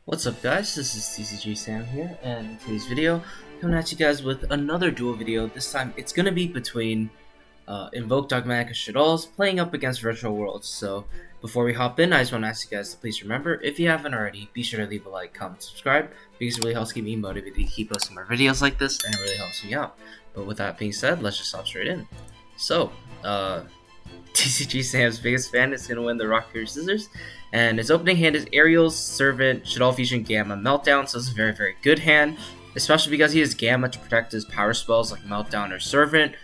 What's up guys, this is Tcg Sam here, and in today's video, coming at you guys with another duel video. This time, it's gonna be between Invoked Dogmatika Shaddolls playing up against Virtual Worlds. So, before we hop in, I just want to ask you guys to please remember, if you haven't already, be sure to leave a like, comment, subscribe, because it really helps keep me motivated to keep posting more videos like this, and it really helps me out. But with that being said, let's just hop straight in. So, Tcg Sam's biggest fan is going to win the rock, paper, scissors. And his opening hand is Aerial's Servant, Shaddoll Fusion, Gamma, Meltdown. So it's a very, very good hand, especially because he has Gamma to protect his power spells like Meltdown or Servant.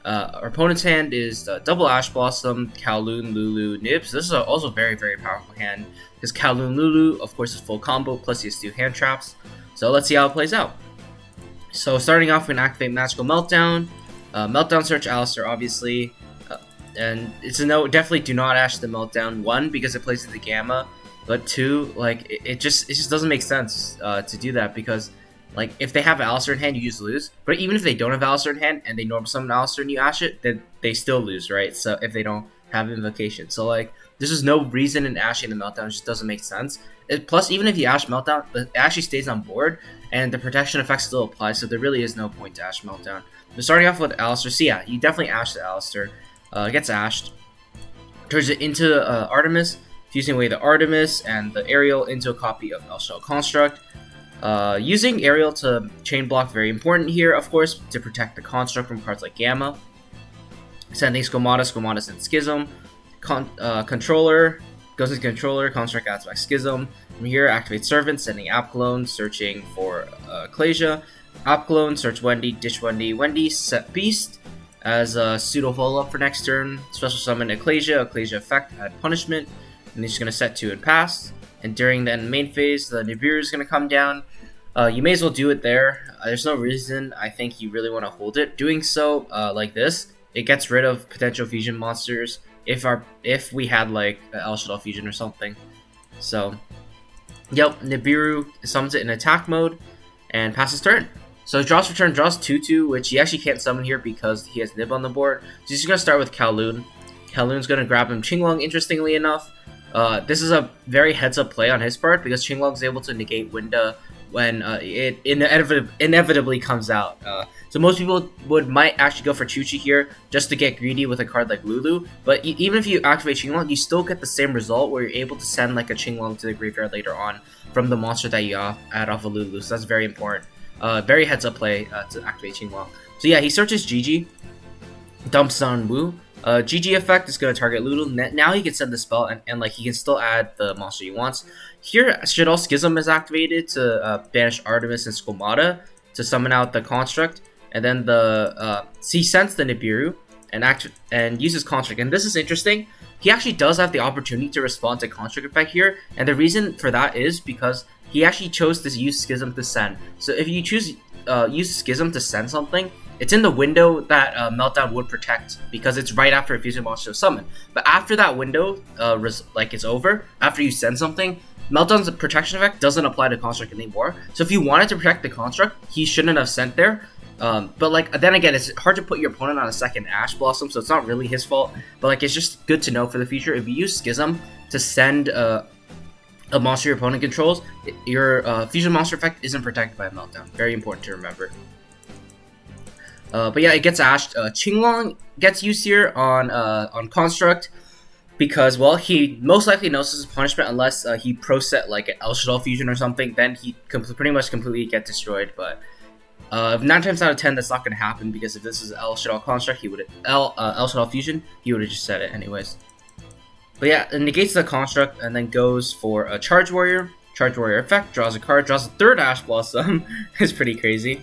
Our opponent's hand is Double Ash Blossom, Kowloon, Lulu, Nibs. This is also a very, very powerful hand because Kowloon, Lulu, of course, is full combo, plus he has 2 hand traps. So let's see how it plays out. So starting off, we're going to activate Magical Meltdown. Meltdown Search Alistair, obviously. And it's a no, definitely do not Ash the Meltdown. 1, because it plays the Gamma, but 2, like it just doesn't make sense to do that, because like if they have Alistair in hand, you just lose. But even if they don't have Alistair in hand and they normal summon Alistair and you Ash it, then they still lose, right? So if they don't have Invocation, so like there's just no reason in Ashing the Meltdown. It just doesn't make sense. Plus, even if you Ash Meltdown, it actually stays on board and the protection effect still applies, so there really is no point to Ash Meltdown. But starting off with Alistair, so yeah, you definitely Ash the Alistair. Gets ashed, turns it into Artemis, fusing away the Artemis and the Aerial into a copy of Shell Construct. Using Aerial to chain block, very important here, of course, to protect the Construct from cards like Gamma. Sending Skomata sends Schism. Controller goes into Controller, Construct adds back Schism. From here, activate Servant, sending Apclone, searching for Ecclesia. Apclone, search Wendy, ditch Wendy, set Beast. As a pseudo follow-up for next turn, special summon Ecclesia effect, add punishment, and he's just going to set 2 and pass. And during the main phase, the Nibiru is going to come down. You may as well do it there. There's no reason I think you really want to hold it. Doing so like this, it gets rid of potential fusion monsters if we had like El Shaddoll fusion or something. So, yep, Nibiru summons it in attack mode and passes turn. So draws for turn, draws 2/2, which he actually can't summon here because he has Nib on the board. So he's just going to start with Kowloon. Kowloon's going to grab him Qinglong, interestingly enough. This is a very heads-up play on his part because Qinglong is able to negate Winda when it inevitably comes out. So most people might actually go for Chuchi here just to get greedy with a card like Lulu. But even if you activate Qinglong, you still get the same result where you're able to send like a Qinglong to the graveyard later on from the monster that you add off of Lulu. So that's very important. Very heads-up play to activate Qinglong. So yeah, he searches Gigi, dumps on Wu. Gigi effect is going to target Lulu. Now he can send the spell, and like he can still add the monster he wants. Here, Shaddoll Schism is activated to banish Artemis and Skomata to summon out the Construct, and then he sends the Nibiru and uses Construct. And this is interesting. He actually does have the opportunity to respond to Construct effect here, and the reason for that is because he actually chose to use Schism to send. So if you choose use Schism to send something, it's in the window that Meltdown would protect because it's right after a fusion monster is summoned. But after that window, it's over, after you send something, Meltdown's protection effect doesn't apply to Construct anymore. So if you wanted to protect the Construct, he shouldn't have sent there. But like then again, it's hard to put your opponent on a second Ash Blossom, so it's not really his fault. But like it's just good to know for the future. If you use Schism to send a monster your opponent controls, your fusion monster effect isn't protected by a Meltdown. Very important to remember. But yeah, it gets ashed. Qinglong gets used here on Construct because, well, he most likely knows this is punishment unless he pro set like an El Shaddoll fusion or something. Then he pretty much completely get destroyed. But 9 times out of 10, that's not going to happen because if this is El Shaddoll Construct, he would El Shaddoll fusion, he would have just said it anyways. But yeah, it negates the Construct and then goes for a Charge Warrior. Charge Warrior effect, draws a card, draws a 3rd Ash Blossom. It's pretty crazy.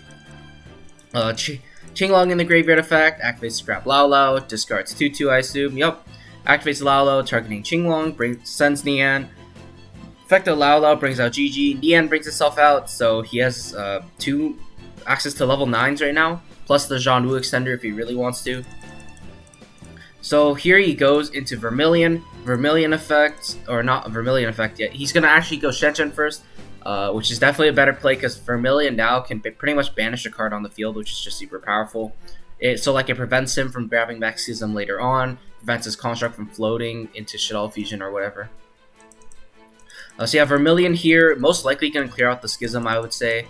Qinglong in the graveyard effect, activates Scrap Lao Lao, discards 2/2, I assume. Yup. Activates Lao Lao, targeting Qinglong, sends Nian. Effect of Lao Lao brings out Gigi. Nian brings itself out, so he has 2 access to level 9s right now, plus the Zhan Wu extender if he really wants to. So here he goes into Vermilion effect, or not Vermilion effect yet. He's going to actually go Shen first, which is definitely a better play because Vermilion now can pretty much banish a card on the field, which is just super powerful. So like it prevents him from grabbing back Schism later on, prevents his Construct from floating into Shaddoll Fusion or whatever. So you have Vermilion here, most likely going to clear out the Schism, I would say.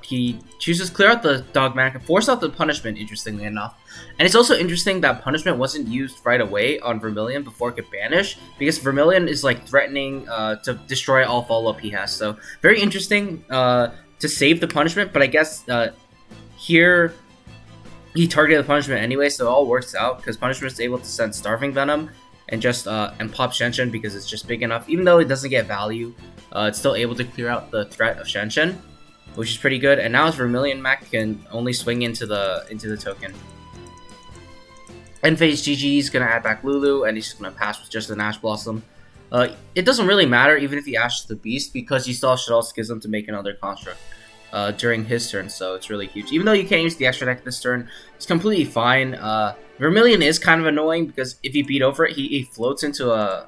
He chooses clear out the Dogmatika, force out the punishment, interestingly enough. And it's also interesting that punishment wasn't used right away on Vermilion before it could banish, because Vermilion is like threatening to destroy all follow-up he has. So very interesting to save the punishment, but I guess here he targeted the punishment anyway, so it all works out, because punishment is able to send Starving Venom and just and pop Shenshen because it's just big enough. Even though it doesn't get value, it's still able to clear out the threat of Shenshen, which is pretty good. And now his Vermilion Mech can only swing into the token. End phase GG is gonna add back Lulu, and he's just gonna pass with just an Ash Blossom. It doesn't really matter even if he ashes the Beast, because you still have Shaddoll Schism to make another construct during his turn, so it's really huge. Even though you can't use the extra deck this turn, it's completely fine. Vermilion is kind of annoying because if you beat over it, he floats into a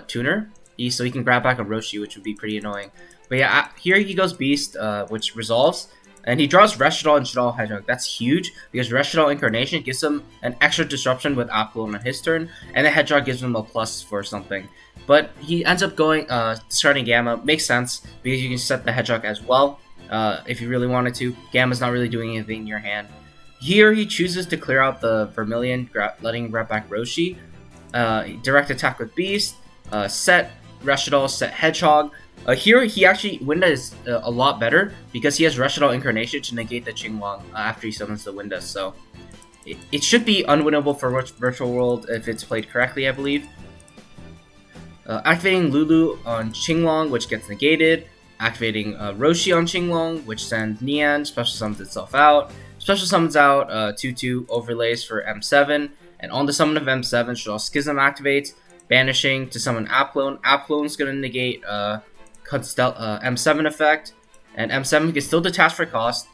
tuner, so he can grab back a Roshi, which would be pretty annoying. But yeah, here he goes Beast, which resolves, and he draws Shaddoll and Shaddoll Hedgehog. That's huge because Shaddoll Incarnation gives him an extra disruption with Apollo on his turn, and the Hedgehog gives him a plus for something. But he ends up going discarding Gamma. Makes sense because you can set the Hedgehog as well if you really wanted to. Gamma's not really doing anything in your hand. Here he chooses to clear out the Vermilion, letting grab back Roshi. Direct attack with Beast, set Shaddoll, set Hedgehog. Here he actually Winda is a lot better because he has Shaddoll Incarnation to negate the Qinglong after he summons the Winda. So it should be unwinnable for Virtual World if it's played correctly, I believe. Activating Lulu on Qinglong, which gets negated. Activating Roshi on Qinglong, which sends Nian, special summons itself out. Special summons out 2/2 overlays for M7, and on the summon of M7, Shaddoll Schism activates, banishing to summon Aplone. Aplone's gonna negate M7 effect, and M7 can still detach for cost.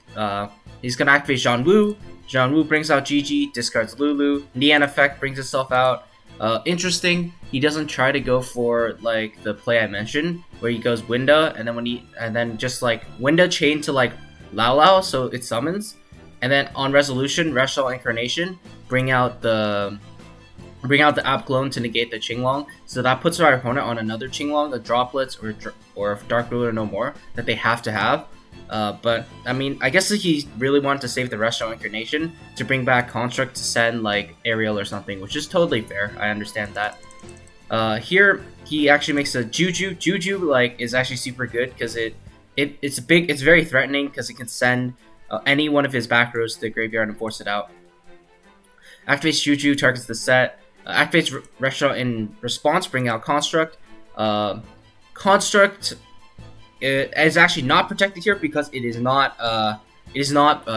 He's gonna activate Jean Wu. Jean Wu brings out GG, discards Lulu. Nian effect brings itself out. Interesting. He doesn't try to go for like the play I mentioned, where he goes Winda, and then just like Winda chain to like Lao Lao, so it summons. And then on resolution, Shaddoll Incarnation, bring out the App Clone to negate the Qinglong. So that puts our opponent on another Qinglong, a Droplets or Dark Ruler no more that they have to have. But I mean, I guess he really wanted to save the Shaddoll Incarnation to bring back Construct to send like Ariel or something, which is totally fair. I understand that. Here he actually makes a Juju. Juju like is actually super good because it's very threatening because it can send any one of his back rows to the graveyard and force it out. Activates Juju, targets the set. Activates Shaddoll in response, bring out Construct. Construct is actually not protected here because it is not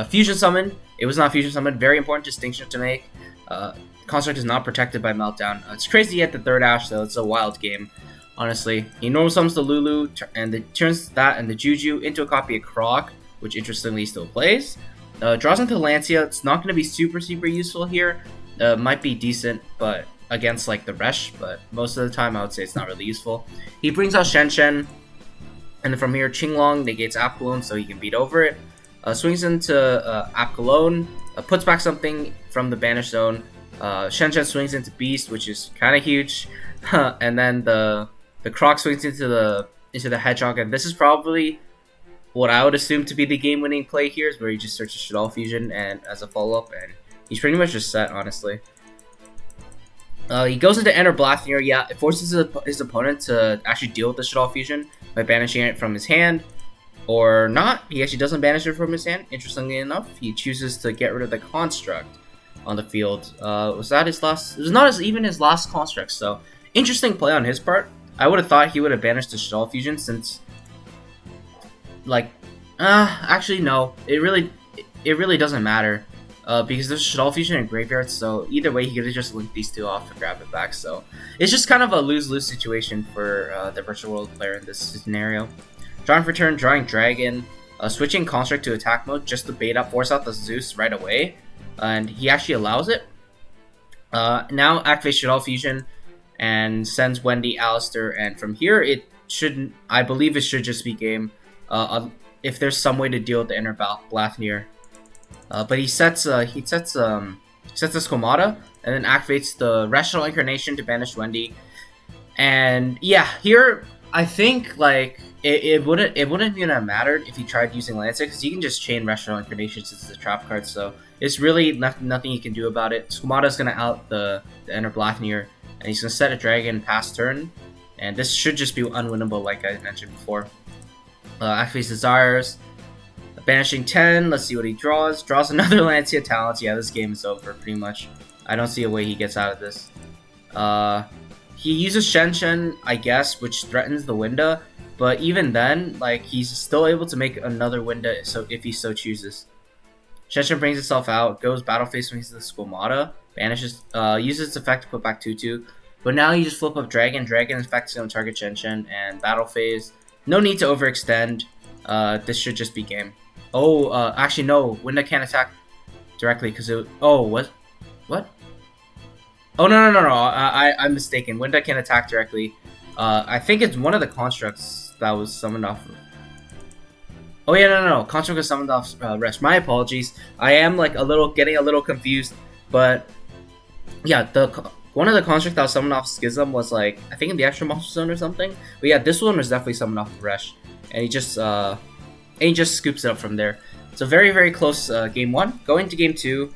fusion summon. It was not fusion summon. Very important distinction to make. Construct is not protected by Meltdown. It's crazy at the third Ash though. It's a wild game, honestly. He normal summons the Lulu and turns that and the Juju into a copy of Croc, which interestingly still plays. Draws into Lancia. It's not going to be super useful here. Might be decent, but against like the Resh, but most of the time I would say it's not really useful. He brings out Shenshen, and then from here Qinglong negates Apolone so he can beat over it. Swings into Apolone, puts back something from the banish zone. Shenshen swings into Beast, which is kind of huge, and then the Croc swings into the Hedgehog, and this is probably what I would assume to be the game-winning play here, is where he just searches Shaddoll Fusion and as a follow-up, and he's pretty much just set, honestly. He goes into Enter Blathnir. Yeah, it forces his opponent to actually deal with the Shaddoll Fusion by banishing it from his hand, or not. He actually doesn't banish it from his hand. Interestingly enough, he chooses to get rid of the Construct on the field. Was that his last? It was not even his last Construct. So interesting play on his part. I would have thought he would have banished the Shaddoll Fusion since, like, actually no. It really doesn't matter. Because there's Shaddoll Fusion and Graveyard, so either way he could have just linked these two off and grab it back. So it's just kind of a lose-lose situation for the Virtual World player in this scenario. Drawing for turn, drawing Dragon, switching Construct to attack mode just to bait up, force out the Zeus right away, and he actually allows it. Now activates Shaddoll Fusion and sends Wendy, Alistair, and from here I believe it should just be game. If there's some way to deal with the Inner Blathnir. But he sets this Komata and then activates the Shaddoll Incarnation to banish Wendy. And yeah, here I think like it wouldn't even have mattered if he tried using Lancer, because you can just chain Rational Incarnation since it's a trap card, so it's really nothing you can do about it. Squamata's gonna out the Ender Blackeneer, and he's gonna set a dragon past turn, and this should just be unwinnable like I mentioned before. Activates Desires, banishing 10, let's see what he draws. Draws another Lancia Talents. Yeah, this game is over pretty much. I don't see a way he gets out of this. He uses Shen, I guess, which threatens the Winda, but even then, like, he's still able to make another Winda so if he so chooses. Shen brings itself out, goes Battle Phase when he's the Squamata, banishes, uses its effect to put back 2/2, but now you just flip up Dragon. Dragon effect is going to target Shen, and Battle Phase. No need to overextend. This should just be game. Oh, actually no, Winda can't attack directly because it. Oh, what? What? Oh no! I'm mistaken. Winda can attack directly. I think it's one of the constructs that was summoned off. Oh yeah, no. Construct was summoned off rest. My apologies. I am like getting a little confused. But yeah, one of the constructs that was summoned off Schism was like I think in the extra monster zone or something. But yeah, this one was definitely summoned off Resh, and he just scoops it up from there. So very close game 1. Going to game 2.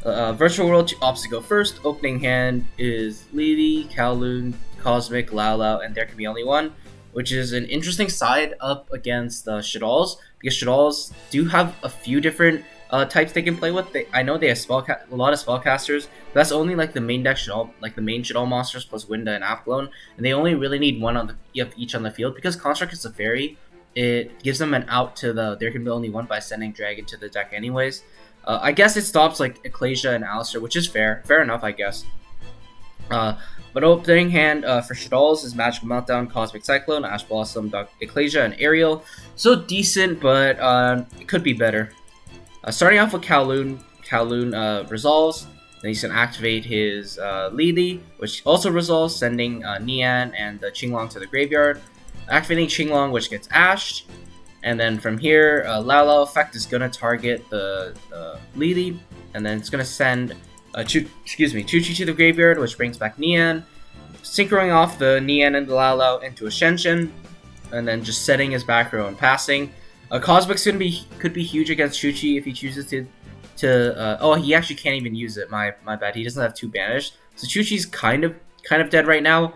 Virtual World opts to go first. Opening hand is Lily, Kowloon, Cosmic, Lao, and there can be only one, which is an interesting side up against Shaddolls, because Shaddolls do have a few different types they can play with. I know they have a lot of spellcasters, but that's only like the main deck Shaddol, like the main Shaddol monsters plus Winda and Apgalone, and they only really need one of each on the field, because Construct is a fairy. It gives them an out to the there can be only one by sending Dragon to the deck anyways. I guess it stops like Ecclesia and Alistair, which is fair enough, I guess. But opening hand for Shaddolls is Magical Meltdown, Cosmic Cyclone, Ash Blossom, Ecclesia, and Ariel. So decent, but it could be better. Starting off with Kowloon. Kowloon resolves. Then he's going to activate his Lili, which also resolves, sending Nian and the Qinglong to the graveyard. Activating Qinglong, which gets ashed. And then from here, Lao effect is going to target the Lili, and then it's going to send Chu-Chi to the graveyard, which brings back Nian, synchroning off the Nian and the Lao into a Shen, and then just setting his back row and passing. Cosmic's could be huge against Chu-Chi if he chooses to. Oh, he actually can't even use it. My bad. He doesn't have 2 banished, so Chu-Chi's kind of dead right now.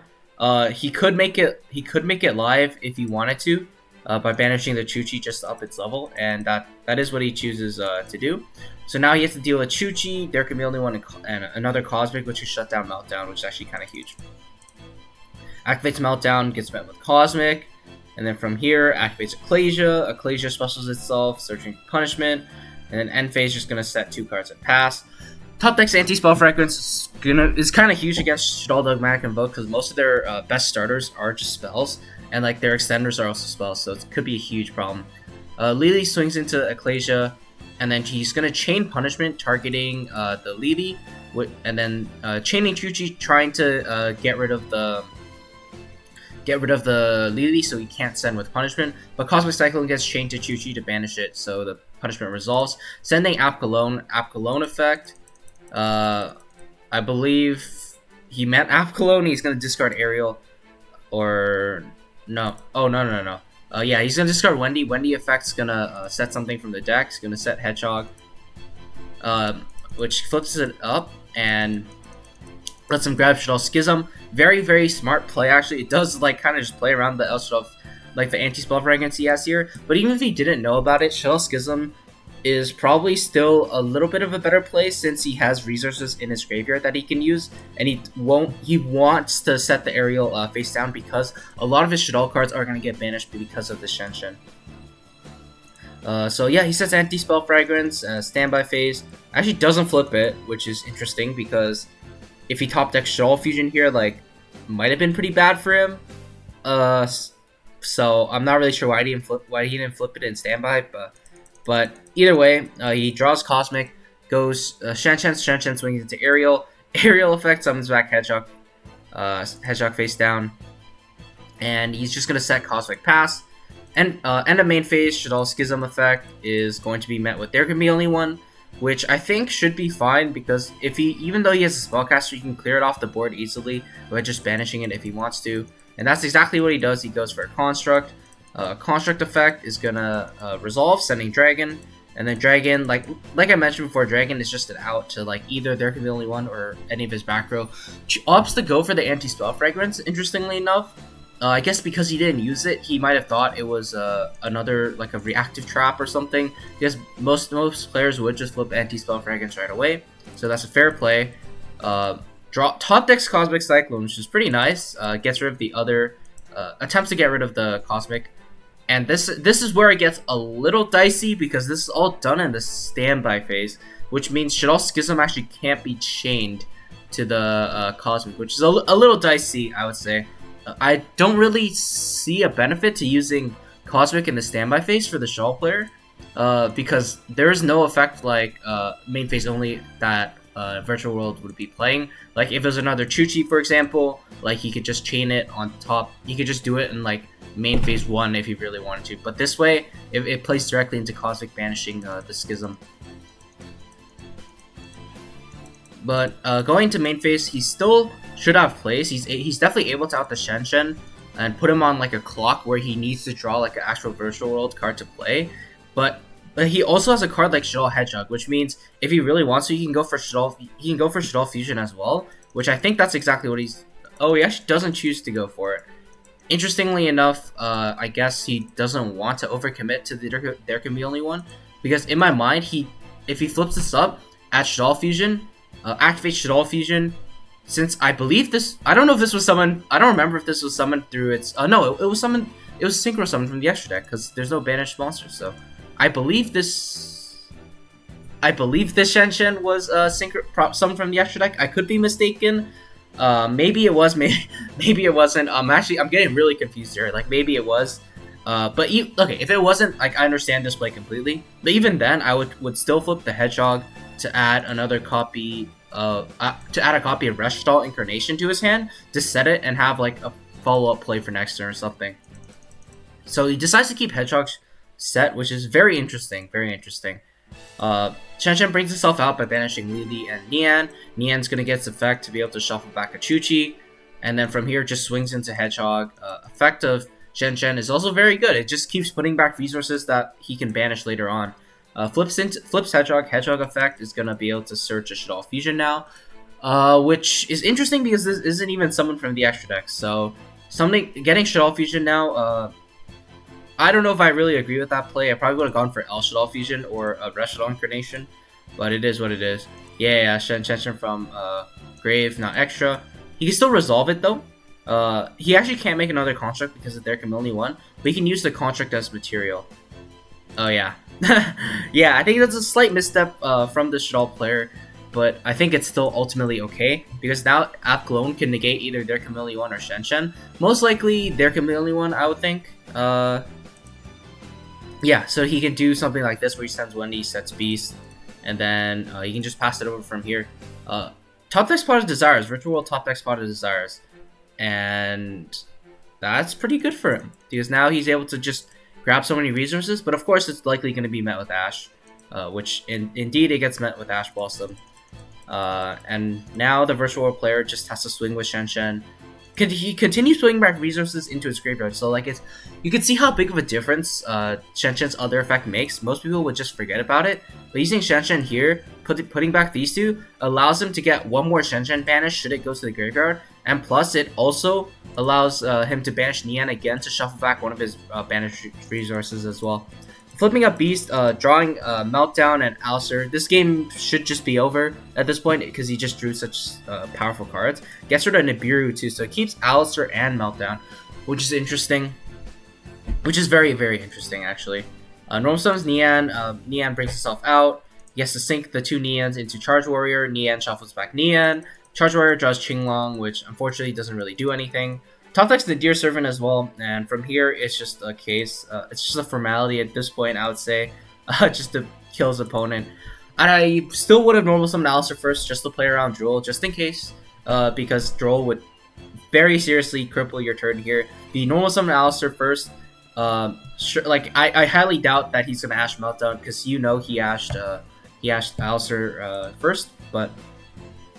He could make it live if he wanted to. By banishing the Chu-Chi just to up its level, and that is what he chooses to do. So now he has to deal with Chu-Chi. There can be only one, and another Cosmic, which will shut down Meltdown, which is actually kind of huge. Activates Meltdown, gets met with Cosmic, and then from here activates Ecclesia. Ecclesia specials itself, searching punishment, and then end phase just gonna set 2 cards and pass. Top deck's anti-spell fragrance is kind of huge against Shaddoll Dogmatika Invoke, because most of their best starters are just spells. And like their extenders are also spells, so it could be a huge problem. Lili swings into Ecclesia, and then he's gonna chain punishment, targeting the Lili, and then chaining Chu-Chi, trying to get rid of the Lili, so he can't send with punishment. But Cosmic Cyclone gets chained to Chu-Chi to banish it, so the punishment resolves. Sending Apgalone effect. I believe he meant Apgalone. He's gonna discard Ariel, or. No. Oh, no. Yeah, he's going to discard Wendy. Wendy effect's going to set something from the deck. He's going to set Hedgehog, which flips it up and lets him grab Shaddoll Schism. Very smart play, actually. It does, like, kind of just play around the Shaddoll, like, the anti-spell fragrance he has here. But even if he didn't know about it, Shaddoll Schism is probably still a little bit of a better play, since he has resources in his graveyard that he can use, and he wants to set the Ariel face down, because a lot of his Shaddoll cards are going to get banished because of the Shen. So yeah, he sets anti-spell fragrance, standby phase. Actually doesn't flip it, which is interesting, because if he top decks Shaddoll Fusion here, like, might have been pretty bad for him. So I'm not really sure why he didn't flip it in standby, but either way, he draws Cosmic, goes Shen swings into Ariel. Ariel effect summons back Hedgehog. Hedgehog face down. And he's just going to set Cosmic Pass. And end of main phase, Shaddoll Schism effect is going to be met with There Can Be Only One, which I think should be fine, because even though he has a spellcaster, he can clear it off the board easily by just banishing it if he wants to. and that's exactly what he does. He goes for a construct. Construct effect is gonna resolve, sending Dragon, and then Dragon, like I mentioned before, Dragon is just an out to like either there can be only one or any of his back row. Opts to go for the anti-spell fragrance. Interestingly enough, I guess because he didn't use it, he might have thought it was another like a reactive trap or something. Because most players would just flip anti-spell fragrance right away, so that's a fair play. Draw top deck's Cosmic Cyclone, which is pretty nice. Gets rid of the other attempts to get rid of the Cosmic. And this is where it gets a little dicey because this is all done in the standby phase, which means Shaddoll Schism actually can't be chained to the Cosmic, which is a little dicey, I would say. I don't really see a benefit to using Cosmic in the standby phase for the Shaddoll player, because there is no effect like main phase only that Virtual World would be playing. Like if there's another Chuchi, for example, like he could just chain it on top. He could just do it in like main phase 1 if he really wanted to, but this way it plays directly into Cosmic banishing the Schism. But going to main phase, he still should have plays. He's definitely able to out the Shen and put him on like a clock where he needs to draw like an actual Virtual World card to play. But he also has a card like Shaddoll Hedgehog, which means if he really wants to, he can go for Shaddoll Fusion as well, which I think that's exactly what he's. Oh, he actually doesn't choose to go for it. Interestingly enough, I guess he doesn't want to overcommit to the there can be only one, because in my mind, if he flips this up at Shaddoll Fusion, activate Shaddoll Fusion, since I believe this, I don't know if this was summoned, I don't remember if this was summoned through its, no, it was summoned, it was synchro summoned from the extra deck, because there's no banished monsters, so I believe this Shen was synchro summoned from the extra deck. I could be mistaken. Maybe it was, maybe it wasn't. I'm getting really confused here. Like maybe it was, but okay, if it wasn't, like I understand this play completely. But even then, I would still flip the Hedgehog to add another copy of Shaddoll Incarnation to his hand to set it and have like a follow-up play for next turn or something. So he decides to keep Hedgehog's set, which is very interesting. Very interesting. Shen brings himself out by banishing Lily and Nian. Nian's gonna get its effect to be able to shuffle back a Chuchi, and then from here just swings into Hedgehog. Effect of Shen is also very good. It just keeps putting back resources that he can banish later on. Flips Hedgehog. Hedgehog effect is gonna be able to search a Shaddoll Fusion now, which is interesting because this isn't even summoned from the extra deck. So getting Shaddoll Fusion now. I don't know if I really agree with that play. I probably would have gone for El Shaddoll Fusion or a Red Shaddoll Incarnation, but it is what it is. Yeah, Shen from Grave, not extra. He can still resolve it though. He actually can't make another construct because there can be only one, but he can use the construct as material. Oh yeah. Yeah, I think that's a slight misstep from the Shaddoll player, but I think it's still ultimately okay, because now App Clone can negate either there can be only one or Shen. Most likely there can be only one, I would think. Yeah, so he can do something like this where he sends Wendy, sets Beast, and then he can just pass it over from here. Top deck Spot of Desires, Virtual World top deck Spot of Desires, and that's pretty good for him, because now he's able to just grab so many resources, but of course it's likely going to be met with Ash, which indeed it gets met with Ash Blossom. And now the Virtual World player just has to swing with Shen. He continues swinging back resources into his graveyard, so like you can see how big of a difference Shen's other effect makes. Most people would just forget about it, but using Shen here, putting back these two, allows him to get one more Shen banished should it go to the graveyard, and plus it also allows him to banish Nian again to shuffle back one of his banished resources as well. Flipping up Beast, drawing Meltdown and Alistair. This game should just be over at this point because he just drew such powerful cards. Gets rid of Nibiru too, so it keeps Alistair and Meltdown, which is interesting. Which is very, very interesting actually. Normal summons Nian. Nian brings himself out. He has to sink the two Nians into Charge Warrior. Nian shuffles back Nian. Charge Warrior draws Qinglong, which unfortunately doesn't really do anything. Top deck's the Deer Servant as well, and from here it's just a case. It's just a formality at this point, I would say, just to kill his opponent. And I still would have normal summoned Alistair first, just to play around Duel, just in case, because Duel would very seriously cripple your turn here. The normal summon Alistair first. Sure, like I highly doubt that he's gonna Ash Meltdown because he ashed Alistair first, but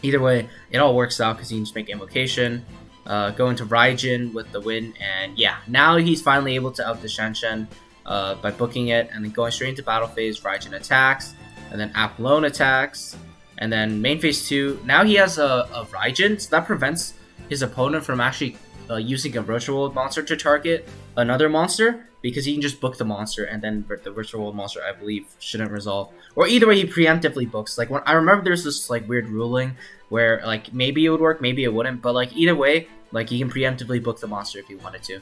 either way, it all works out because he can just make Invocation. going to Raijin with the win, and yeah, now he's finally able to out the Shen by booking it, and then going straight into battle phase. Raijin attacks, and then Apollon attacks, and then main phase 2. Now he has a Raijin, so that prevents his opponent from actually using a virtual world monster to target another monster, because he can just book the monster, and then the virtual world monster, I believe, shouldn't resolve. Or either way, he preemptively books. Like, when I remember there's this like weird ruling where like maybe it would work, maybe it wouldn't, but like either way, like he can preemptively book the monster if he wanted to.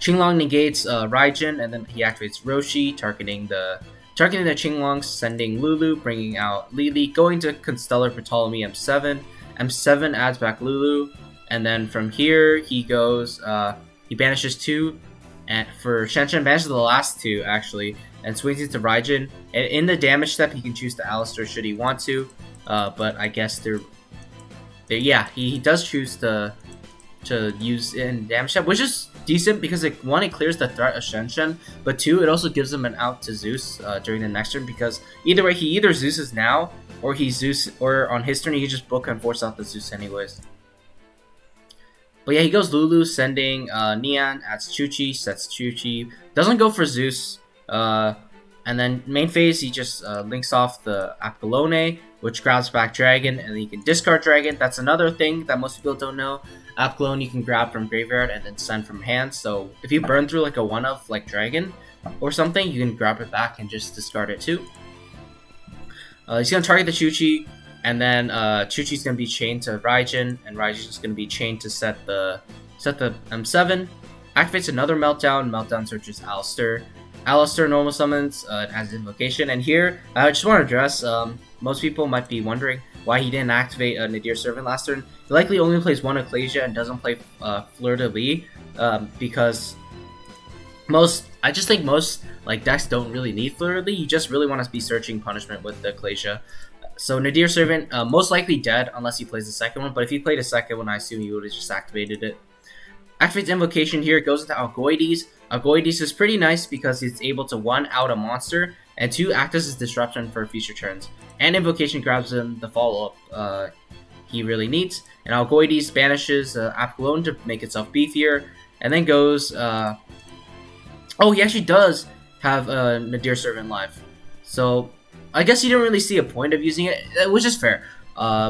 Qinglong negates Raijin, and then he activates Roshi, targeting the Qinglong, sending Lulu, bringing out Lily, going to Constellar Ptolemy M7. M7 adds back Lulu, and then from here he goes, he banishes 2, and for Shen banishes the last 2 actually, and swings into Raijin. And in the damage step, he can choose to Alistair should he want to, but I guess yeah, he does choose to use in damage step, which is decent because one, it clears the threat of Shen, but 2, it also gives him an out to Zeus during the next turn, because either way, he either Zeus's now, or he Zeus, or on his turn he can just book and force out the Zeus anyways. But yeah, he goes Lulu, sending Nian, adds Chuchi, sets Chuchi, doesn't go for Zeus, and then main phase he just links off the Apollone, which grabs back Dragon, and then you can discard Dragon. That's another thing that most people don't know. Apollone you can grab from graveyard and then send from hand, so if you burn through like a 1-of like Dragon or something, you can grab it back and just discard it too. He's going to target the Chuchi, and then Chuchi's going to be chained to Raijin, and Raijin's going to be chained to set the M7. Activates another Meltdown. Meltdown searches Alistair. Alistair normal summons as invocation, and here I just want to address, most people might be wondering why he didn't activate Nadir Servant last turn. He likely only plays 1 Ecclesia and doesn't play Fleur de Lis, because I just think most like decks don't really need Fleur de Lis. You just really want to be searching punishment with the Ecclesia. So Nadir Servant, most likely dead unless he plays the second one, but if he played a second one, I assume he would have just activated it. Activates Invocation here, goes into Algoides. Algoides is pretty nice because it's able to 1, out a monster, and 2, act as his disruption for future turns. And Invocation grabs him the follow-up he really needs. And Algoides banishes Apollon to make itself beefier, and then goes... oh, he actually does have Nadir Servant live. So, I guess he didn't really see a point of using it, which is fair.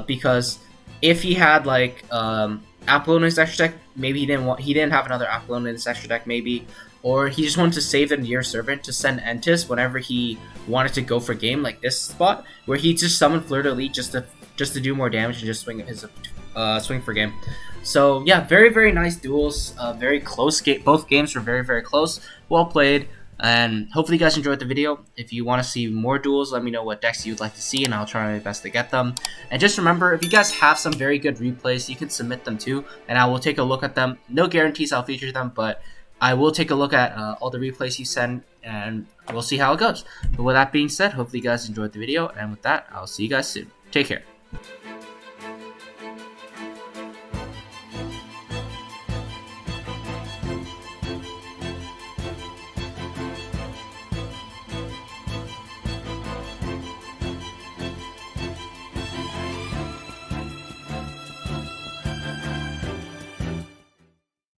Because if he had, like, Apollon in his extra deck, maybe he didn't have another Apollon in his extra deck, maybe. Or he just wanted to save the Nadir Servant to send Entis whenever he wanted to go for game, like this spot, where he just summoned Fleur de Lis just to do more damage and just swing for game. So yeah, very, very nice duels, very close game. Both games were very, very close, well played, and hopefully you guys enjoyed the video. If you want to see more duels, let me know what decks you'd like to see, and I'll try my best to get them. And just remember, if you guys have some very good replays, you can submit them too, and I will take a look at them. No guarantees I'll feature them, but I will take a look at all the replays you send, and we'll see how it goes. But with that being said, hopefully you guys enjoyed the video, and with that, I'll see you guys soon. Take care.